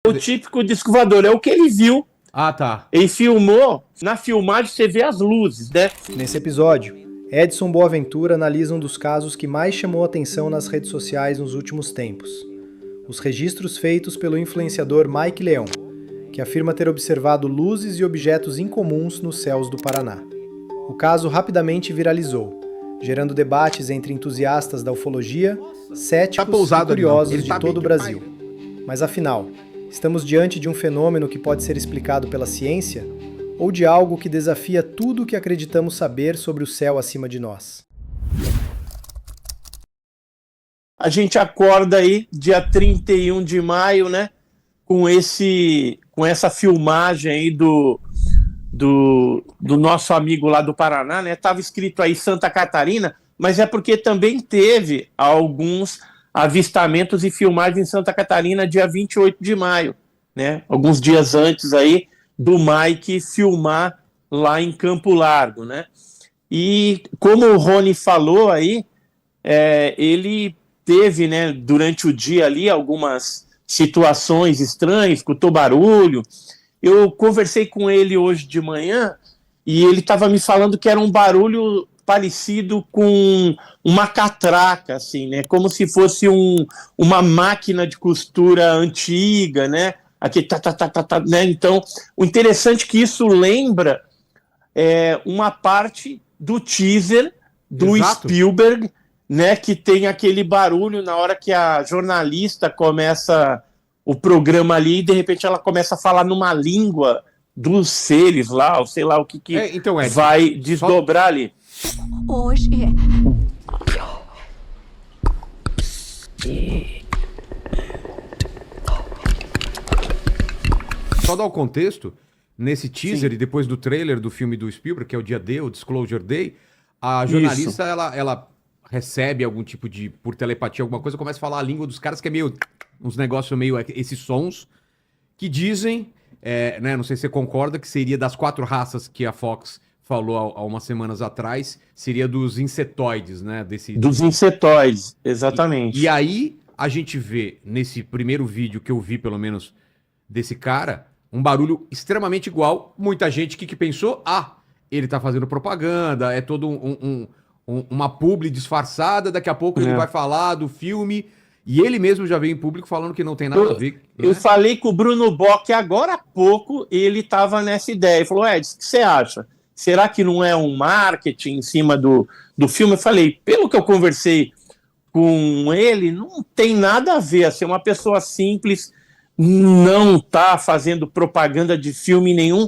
O típico disco voador é o que ele viu. Ah, tá. Ele filmou, na filmagem você vê as luzes, né? Nesse episódio, Edson Boaventura analisa um dos casos que mais chamou atenção nas redes sociais nos últimos tempos. Os registros feitos pelo influenciador Mike Leão, que afirma ter observado luzes e objetos incomuns nos céus do Paraná. O caso rapidamente viralizou, gerando debates entre entusiastas da ufologia, céticos e curiosos de todo o Brasil. Mas afinal, estamos diante de um fenômeno que pode ser explicado pela ciência ou de algo que desafia tudo o que acreditamos saber sobre o céu acima de nós? A gente acorda aí, dia 31 de maio, né, com essa filmagem aí do nosso amigo lá do Paraná, né? Tava escrito aí Santa Catarina, mas é porque também teve alguns avistamentos e filmagens em Santa Catarina dia 28 de maio, né? Alguns dias antes aí do Mike filmar lá em Campo Largo, né? E como o Rony falou aí, ele teve, né, durante o dia ali algumas situações estranhas, escutou barulho. Eu conversei com ele hoje de manhã e ele estava me falando que era um barulho parecido com uma catraca, assim, né? Como se fosse uma máquina de costura antiga, né? Aqui, né? Então, o interessante é que isso lembra uma parte do teaser do Exato. Spielberg, né? Que tem aquele barulho na hora que a jornalista começa o programa ali e de repente ela começa a falar numa língua dos seres lá, ou sei lá o que então, Edson, vai desdobrar ali. Hoje Só dar o contexto, nesse teaser Sim. e depois do trailer do filme do Spielberg, que é o dia D, o Disclosure Day, a jornalista, ela recebe algum tipo de, por telepatia, alguma coisa, começa a falar a língua dos caras, que é meio, uns negócios meio, esses sons, que dizem, né, não sei se você concorda, que seria das 4 raças que a Fox falou há umas semanas atrás, seria dos insetoides, né? Dos insetoides, exatamente. E aí, a gente vê, nesse primeiro vídeo que eu vi, pelo menos, desse cara, um barulho extremamente igual. Muita gente que pensou, ele tá fazendo propaganda, é todo uma publi disfarçada, daqui a pouco ele vai falar do filme, e ele mesmo já veio em público falando que não tem nada a ver. Né? Eu falei com o Bruno Bock agora há pouco, ele tava nessa ideia, ele falou, Edson, o que você acha? Será que não é um marketing em cima do filme? Eu falei, pelo que eu conversei com ele, não tem nada a ver, assim, uma pessoa simples não tá fazendo propaganda de filme nenhum,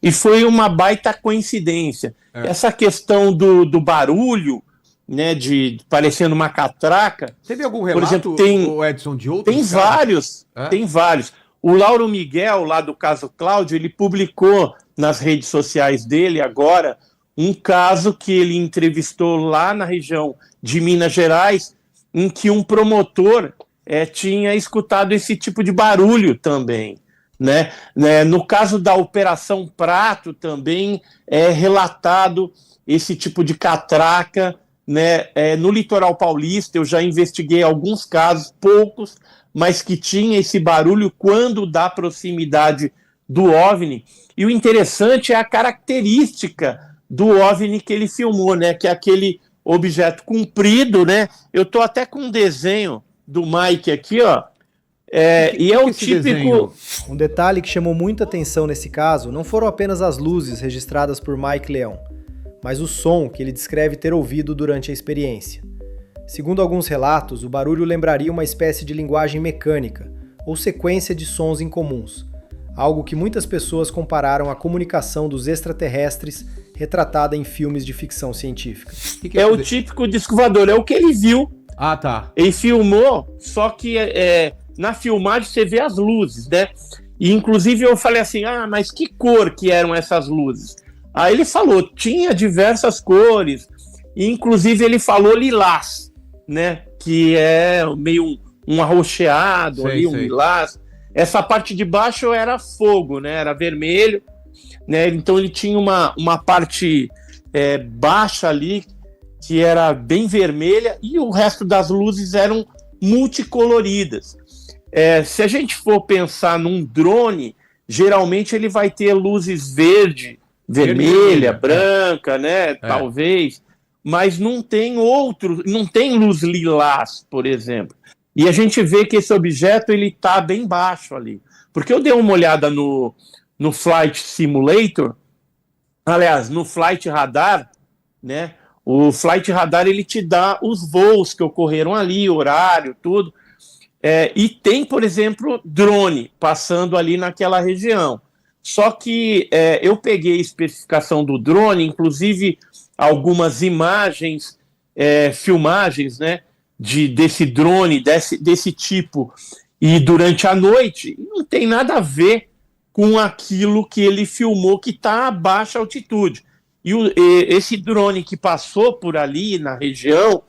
e foi uma baita coincidência. Essa questão do barulho, né, de parecendo uma catraca. Teve algum relato, por exemplo, Edson, de outros tem vários, tem vários. O Lauro Miguel, lá do caso Cláudio, ele publicou nas redes sociais dele agora um caso que ele entrevistou lá na região de Minas Gerais, em que um promotor tinha escutado esse tipo de barulho também. Né? No caso da Operação Prato também é relatado esse tipo de catraca, né? No litoral paulista eu já investiguei alguns casos, poucos, mas que tinha esse barulho quando da proximidade do OVNI. E o interessante é a característica do OVNI que ele filmou, né? Que é aquele objeto comprido, né? Eu tô até com um desenho do Mike aqui, ó. E é o típico... Desenho? Um detalhe que chamou muita atenção nesse caso não foram apenas as luzes registradas por Mike Leão, mas o som que ele descreve ter ouvido durante a experiência. Segundo alguns relatos, o barulho lembraria uma espécie de linguagem mecânica, ou sequência de sons incomuns, algo que muitas pessoas compararam à comunicação dos extraterrestres retratada em filmes de ficção científica. É o típico disco voador, é o que ele viu. Ah, tá. Ele filmou, só que na filmagem você vê as luzes, né? E inclusive eu falei assim, mas que cor que eram essas luzes? Aí ele falou, tinha diversas cores, e inclusive ele falou lilás, né? Que é meio um arroxeado, um lilás. Essa parte de baixo era fogo, né? Era vermelho, né? Então ele tinha uma parte baixa ali, que era bem vermelha, e o resto das luzes eram multicoloridas. Se a gente for pensar num drone, geralmente ele vai ter luzes verde, vermelha, branca, né? Talvez, mas não tem não tem luz lilás, por exemplo. E a gente vê que esse objeto ele está bem baixo ali. Porque eu dei uma olhada no Flight Simulator, aliás, no Flight Radar, né? O Flight Radar ele te dá os voos que ocorreram ali, horário, tudo. E tem, por exemplo, drone passando ali naquela região. Só que eu peguei a especificação do drone, inclusive algumas imagens, filmagens, né, desse drone, desse tipo, e durante a noite, não tem nada a ver com aquilo que ele filmou que está a baixa altitude. E esse drone que passou por ali na região,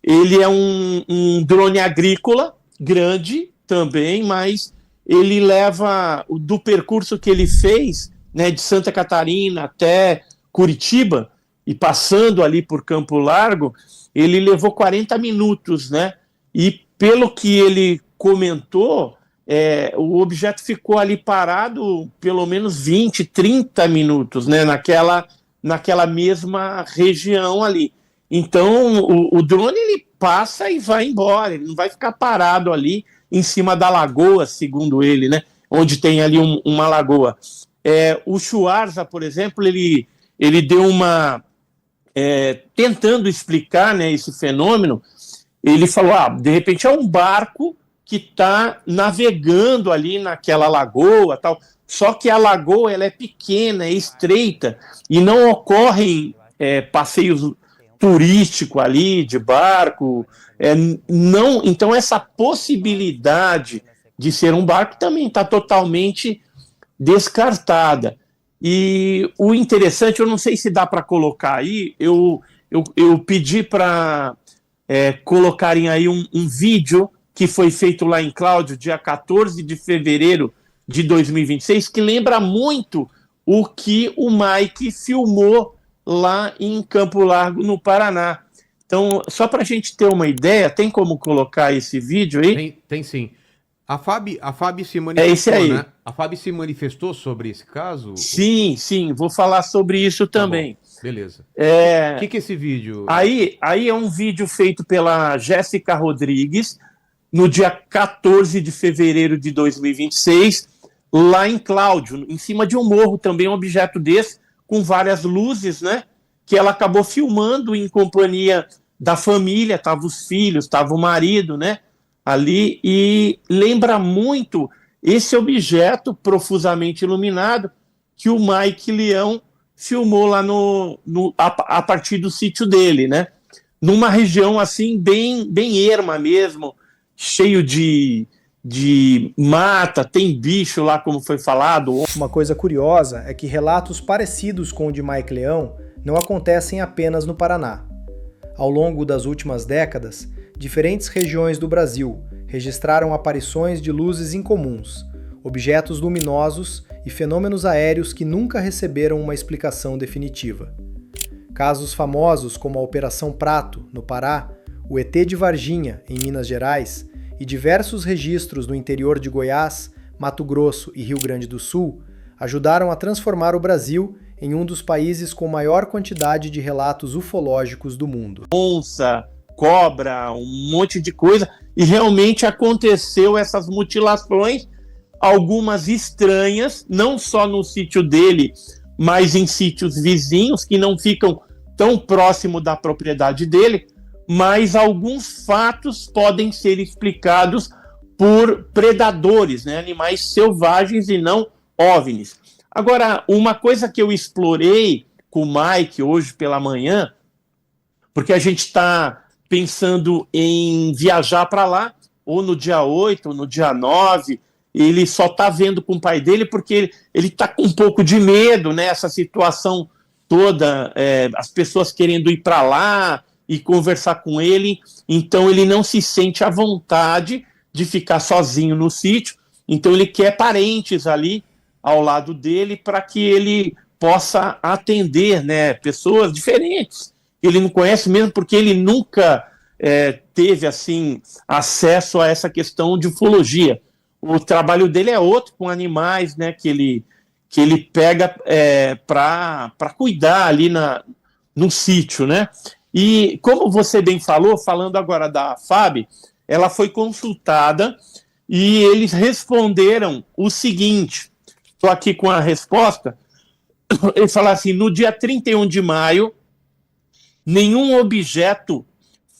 ele é um drone agrícola, grande também, mas ele leva, do percurso que ele fez, né, de Santa Catarina até Curitiba, e passando ali por Campo Largo, ele levou 40 minutos, né? E pelo que ele comentou, o objeto ficou ali parado pelo menos 20, 30 minutos, né? Naquela mesma região ali. Então, o drone ele passa e vai embora, ele não vai ficar parado ali em cima da lagoa, segundo ele, né? Onde tem ali uma lagoa. O Schwarza, por exemplo, ele deu uma... tentando explicar, né, esse fenômeno, ele falou, de repente é um barco que está navegando ali naquela lagoa, tal. Só que a lagoa ela é pequena, é estreita, e não ocorrem passeios turísticos ali, de barco, não. Então essa possibilidade de ser um barco também está totalmente descartada. E o interessante, eu não sei se dá para colocar aí, eu pedi para colocarem aí um vídeo que foi feito lá em Cláudio, dia 14 de fevereiro de 2026, que lembra muito o que o Mike filmou lá em Campo Largo, no Paraná. Então, só para a gente ter uma ideia, tem como colocar esse vídeo aí? Tem sim. A Fabi se manifestou, esse aí. né? A Fabi se manifestou sobre esse caso? Sim, vou falar sobre isso também. Tá bom, beleza. O que é esse vídeo? Aí é um vídeo feito pela Jéssica Rodrigues, no dia 14 de fevereiro de 2026, lá em Cláudio, em cima de um morro também, um objeto desse, com várias luzes, né? Que ela acabou filmando em companhia da família, estavam os filhos, estava o marido, né? Ali, e lembra muito esse objeto profusamente iluminado que o Mike Leão filmou lá a partir do sítio dele, né? Numa região assim bem erma mesmo, cheio de mata, tem bicho lá, como foi falado. Uma coisa curiosa é que relatos parecidos com o de Mike Leão não acontecem apenas no Paraná. Ao longo das últimas décadas, diferentes regiões do Brasil registraram aparições de luzes incomuns, objetos luminosos e fenômenos aéreos que nunca receberam uma explicação definitiva. Casos famosos como a Operação Prato, no Pará, o ET de Varginha, em Minas Gerais, e diversos registros no interior de Goiás, Mato Grosso e Rio Grande do Sul ajudaram a transformar o Brasil em um dos países com maior quantidade de relatos ufológicos do mundo. Onça, cobra, um monte de coisa, e realmente aconteceu essas mutilações, algumas estranhas, não só no sítio dele, mas em sítios vizinhos que não ficam tão próximo da propriedade dele, mas alguns fatos podem ser explicados por predadores, né, animais selvagens e não OVNIs. Agora, uma coisa que eu explorei com o Mike hoje pela manhã, porque a gente está pensando em viajar para lá, ou no dia 8, ou no dia 9, ele só está vendo com o pai dele porque ele está com um pouco de medo, né, essa situação toda, as pessoas querendo ir para lá e conversar com ele, então ele não se sente à vontade de ficar sozinho no sítio, então ele quer parentes ali ao lado dele para que ele possa atender, né, pessoas diferentes, ele não conhece mesmo porque ele nunca teve assim acesso a essa questão de ufologia. O trabalho dele é outro, com animais, né, que ele pega para cuidar ali no sítio, né? E como você bem falou, falando agora da FAB, ela foi consultada e eles responderam o seguinte, estou aqui com a resposta, eles falaram assim, no dia 31 de maio, nenhum objeto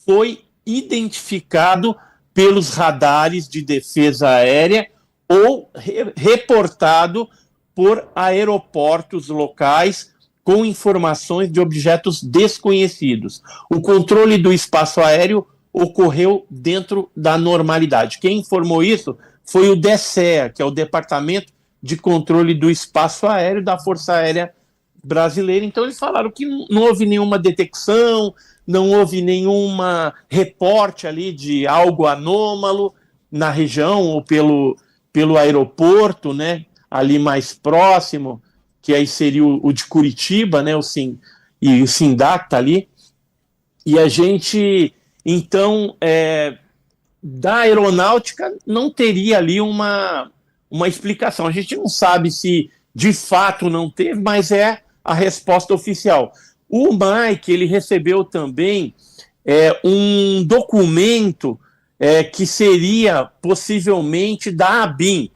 foi identificado pelos radares de defesa aérea ou reportado por aeroportos locais com informações de objetos desconhecidos. O controle do espaço aéreo ocorreu dentro da normalidade. Quem informou isso foi o DECEA, que é o Departamento de Controle do Espaço Aéreo da Força Aérea Brasileira. Então eles falaram que não houve nenhuma detecção, não houve nenhuma reporte ali de algo anômalo na região ou pelo aeroporto, né, ali mais próximo, que aí seria o de Curitiba, né, e o SINDAC tá ali. E a gente, então, da aeronáutica não teria ali uma explicação. A gente não sabe se de fato não teve, mas é a resposta oficial. O Mike, ele recebeu também um documento que seria possivelmente da ABIN.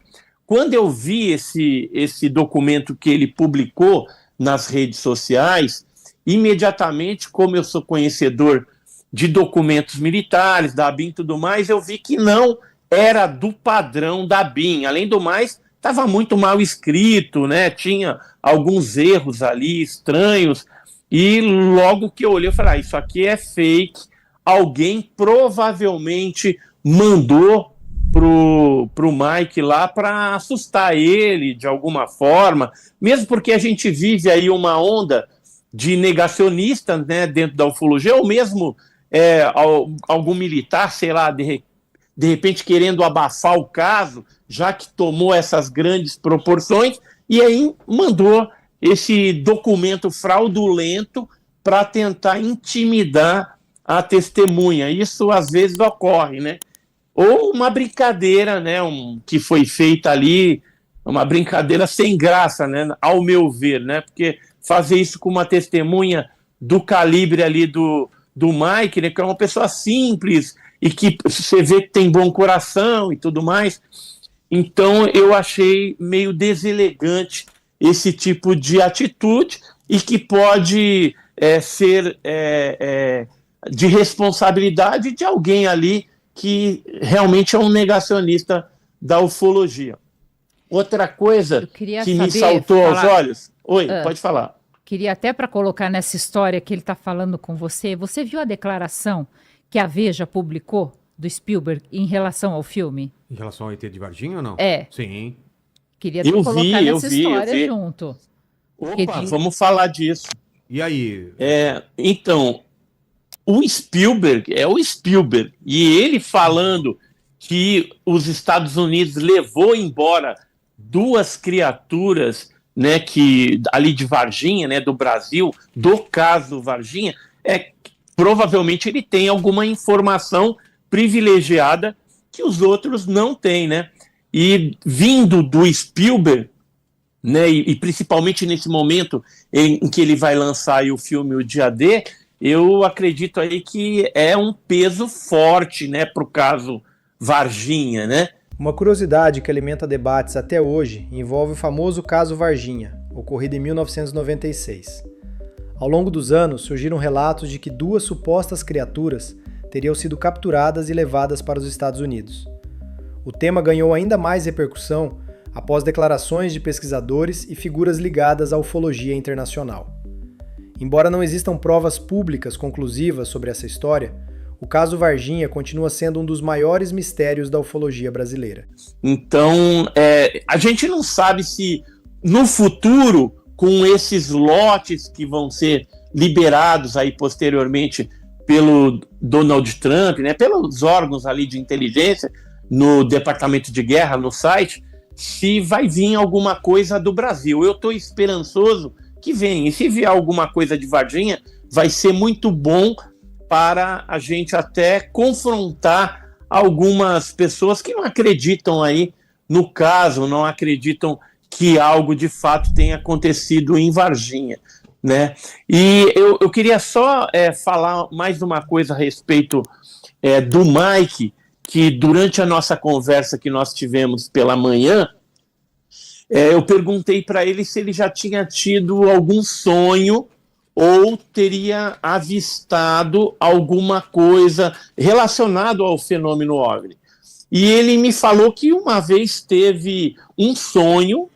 Quando eu vi esse documento que ele publicou nas redes sociais, imediatamente, como eu sou conhecedor de documentos militares, da ABIN e tudo mais, eu vi que não era do padrão da ABIN. Além do mais, estava muito mal escrito, né? Tinha alguns erros ali estranhos, e logo que eu olhei, eu falei, isso aqui é fake, alguém provavelmente mandou pro Mike lá para assustar ele de alguma forma, mesmo porque a gente vive aí uma onda de negacionistas, né, dentro da ufologia, ou mesmo algum militar, sei lá, de repente querendo abafar o caso, já que tomou essas grandes proporções, e aí mandou esse documento fraudulento para tentar intimidar a testemunha. Isso às vezes ocorre, né? Ou uma brincadeira, né, que foi feita ali, uma brincadeira sem graça, né, ao meu ver, né, porque fazer isso com uma testemunha do calibre ali do Mike, né, que é uma pessoa simples e que você vê que tem bom coração e tudo mais, então eu achei meio deselegante esse tipo de atitude e que pode ser de responsabilidade de alguém ali que realmente é um negacionista da ufologia. Outra coisa que me saltou aos olhos... Oi, pode falar. Queria até para colocar nessa história que ele está falando com você, você viu a declaração que a Veja publicou do Spielberg em relação ao filme? Em relação ao ET de Varginha ou não? Sim. Queria até colocar nessa história junto. Opa, vamos falar disso. E aí? Então... O Spielberg é o Spielberg, e ele falando que os Estados Unidos levou embora duas criaturas, né, que ali de Varginha, né, do Brasil, do caso Varginha, provavelmente ele tem alguma informação privilegiada que os outros não têm, né? E vindo do Spielberg, né, e principalmente nesse momento em que ele vai lançar aí o filme O Dia D, eu acredito aí que é um peso forte, né, para o caso Varginha, né? Uma curiosidade que alimenta debates até hoje envolve o famoso caso Varginha, ocorrido em 1996. Ao longo dos anos, surgiram relatos de que duas supostas criaturas teriam sido capturadas e levadas para os Estados Unidos. O tema ganhou ainda mais repercussão após declarações de pesquisadores e figuras ligadas à ufologia internacional. Embora não existam provas públicas conclusivas sobre essa história, o caso Varginha continua sendo um dos maiores mistérios da ufologia brasileira. Então, a gente não sabe se no futuro, com esses lotes que vão ser liberados aí posteriormente pelo Donald Trump, né, pelos órgãos ali de inteligência, no Departamento de Guerra, no site, se vai vir alguma coisa do Brasil. Eu estou esperançoso que venha. E se vier alguma coisa de Varginha, vai ser muito bom para a gente até confrontar algumas pessoas que não acreditam aí no caso, não acreditam que algo de fato tenha acontecido em Varginha, né? E eu queria só falar mais uma coisa a respeito do Mike, que durante a nossa conversa que nós tivemos pela manhã, eu perguntei para ele se ele já tinha tido algum sonho ou teria avistado alguma coisa relacionada ao fenômeno OVNI. E ele me falou que uma vez teve um sonho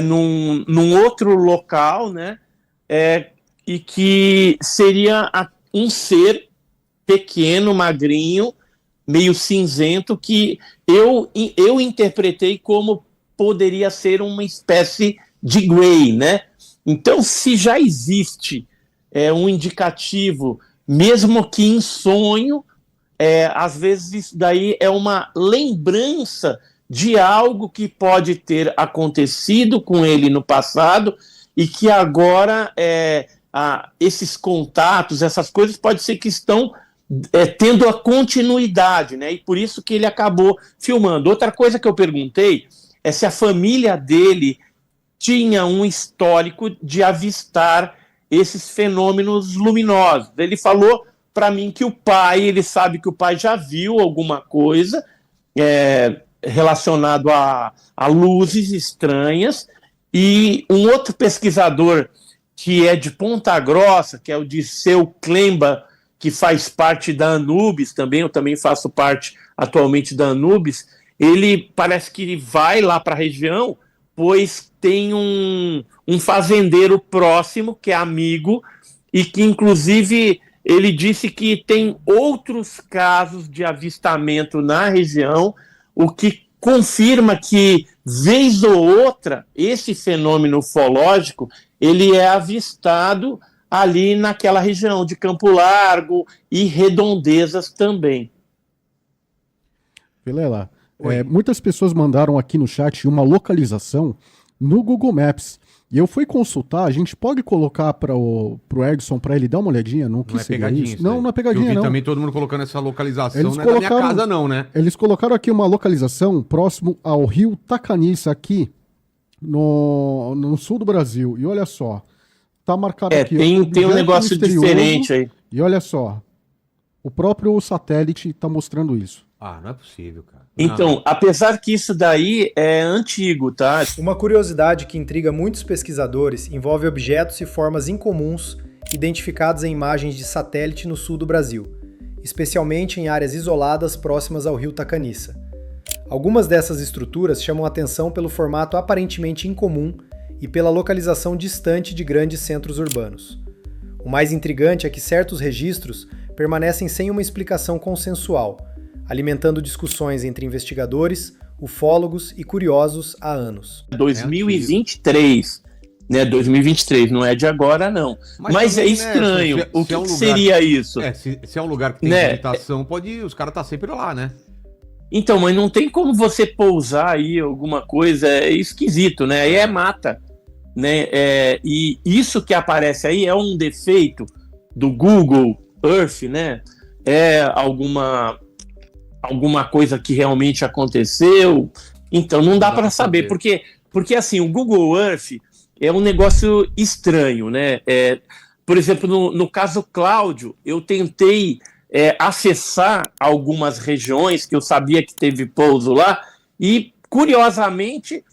num outro local, né, e que seria um ser pequeno, magrinho, meio cinzento, que eu interpretei como poderia ser uma espécie de Grey, né? Então, se já existe um indicativo, mesmo que em sonho, às vezes isso daí é uma lembrança de algo que pode ter acontecido com ele no passado e que agora esses contatos, essas coisas, pode ser que estão tendo a continuidade, né? E por isso que ele acabou filmando. Outra coisa que eu perguntei é se a família dele tinha um histórico de avistar esses fenômenos luminosos. Ele falou para mim que ele sabe que o pai já viu alguma coisa relacionado a luzes estranhas, e um outro pesquisador que é de Ponta Grossa, que é o Dirceu Klemba, que faz parte da Anubis também, eu também faço parte atualmente da Anubis, ele parece que vai lá para a região, pois tem um fazendeiro próximo, que é amigo, e que inclusive ele disse que tem outros casos de avistamento na região, o que confirma que, vez ou outra, esse fenômeno ufológico, ele é avistado ali naquela região de Campo Largo e redondezas também. Vilela, muitas pessoas mandaram aqui no chat uma localização no Google Maps. E eu fui consultar, a gente pode colocar para o Edson para ele dar uma olhadinha no que seria isso? Não, não é pegadinha, eu vi não. também todo mundo colocando essa localização, Eles não é da minha casa não, né? Eles colocaram aqui uma localização próximo ao rio Tacaniça, aqui no sul do Brasil. E olha só, tá marcado aqui. Tem um negócio diferente aí. E olha só, o próprio satélite está mostrando isso. Ah, não é possível, cara. Então, apesar que isso daí é antigo, tá? Uma curiosidade que intriga muitos pesquisadores envolve objetos e formas incomuns identificados em imagens de satélite no sul do Brasil, especialmente em áreas isoladas próximas ao rio Tacaniça. Algumas dessas estruturas chamam atenção pelo formato aparentemente incomum e pela localização distante de grandes centros urbanos. O mais intrigante é que certos registros permanecem sem uma explicação consensual, alimentando discussões entre investigadores, ufólogos e curiosos há anos. 2023, né? 2023, não é de agora, não. Mas também, é estranho. Né, o que, que seria isso? Se é um lugar que tem visitação, os caras estão sempre lá, né? Então, mas não tem como você pousar aí alguma coisa, é esquisito, né? Aí é mata, né? E isso que aparece aí é um defeito do Google Earth, né? É alguma coisa que realmente aconteceu. Então não dá para saber, porque assim, o Google Earth é um negócio estranho, né? Por exemplo, no caso Cláudio, eu tentei acessar algumas regiões que eu sabia que teve pouso lá, e curiosamente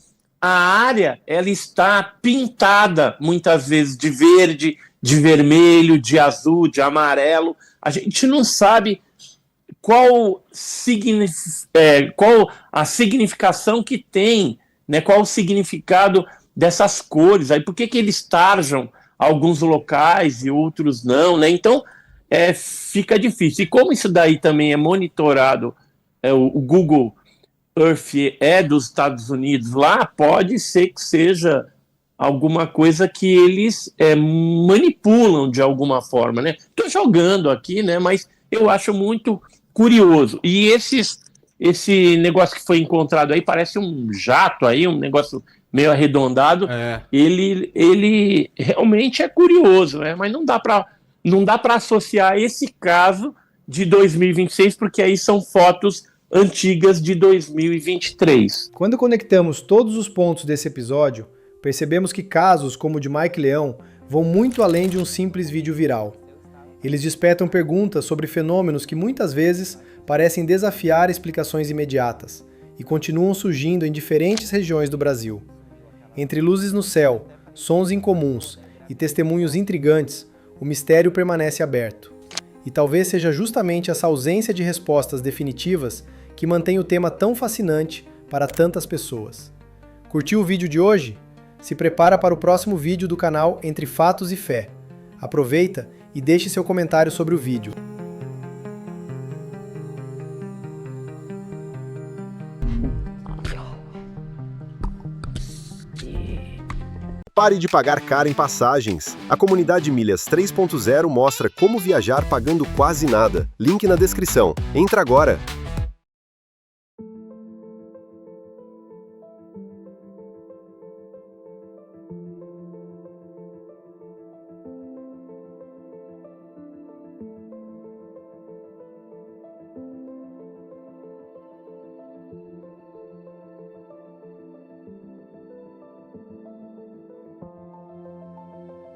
a área ela está pintada muitas vezes de verde, de vermelho, de azul, de amarelo. A gente não sabe qual a significação que tem, né? Qual o significado dessas cores, aí por que eles tarjam alguns locais e outros não, né? Então fica difícil. E como isso daí também é monitorado, o Google Earth é dos Estados Unidos lá, pode ser que seja alguma coisa que eles manipulam de alguma forma, né? Estou jogando aqui, né? Mas eu acho muito curioso. E esse negócio que foi encontrado aí parece um jato aí, um negócio meio arredondado. Ele realmente é curioso, né? Mas não não dá para associar esse caso de 2026, porque aí são fotos antigas de 2023. Quando conectamos todos os pontos desse episódio, percebemos que casos como o de Mike Leão vão muito além de um simples vídeo viral. Eles despertam perguntas sobre fenômenos que muitas vezes parecem desafiar explicações imediatas e continuam surgindo em diferentes regiões do Brasil. Entre luzes no céu, sons incomuns e testemunhos intrigantes, o mistério permanece aberto. E talvez seja justamente essa ausência de respostas definitivas que mantém o tema tão fascinante para tantas pessoas. Curtiu o vídeo de hoje? Se prepara para o próximo vídeo do canal Entre Fatos e Fé. Aproveita e deixe seu comentário sobre o vídeo. Pare de pagar caro em passagens. A comunidade Milhas 3.0 mostra como viajar pagando quase nada. Link na descrição. Entra agora!